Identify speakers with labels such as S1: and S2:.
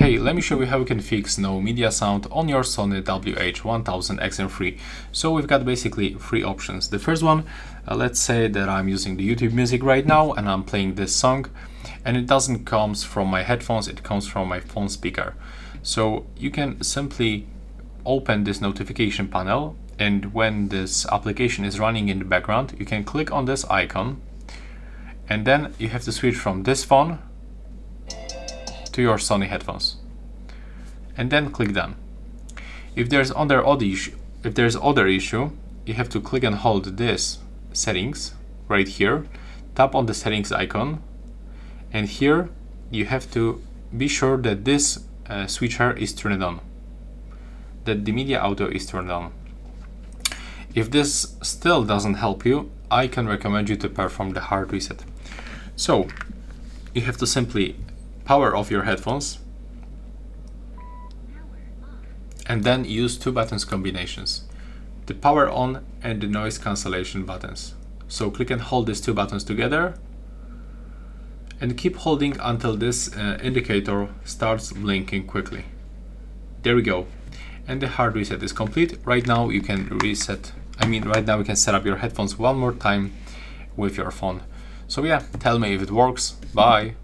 S1: Hey, let me show you how you can fix no media sound on your Sony WH-1000XM3. So we've got basically three options. The first one, let's say that I'm using the YouTube music right now and I'm playing this song and it doesn't come from my headphones, it comes from my phone speaker. So you can simply open this notification panel, and when this application is running in the background, you can click on this icon and then you have to switch from this phone to your Sony headphones and then click done. If there's other issue, you have to click and hold this settings right here, tap on the settings icon, and here you have to be sure that this switcher is turned on, that the media auto is turned on. If this still doesn't help you, I can recommend you to perform the hard reset. So you have to simply power off your headphones and then use two buttons combinations, the power on and the noise cancellation buttons. So click and hold these two buttons together and keep holding until this indicator starts blinking quickly. There we go. And the hard reset is complete. Right now you can right now you can set up your headphones one more time with your phone. So yeah, tell me if it works. Bye.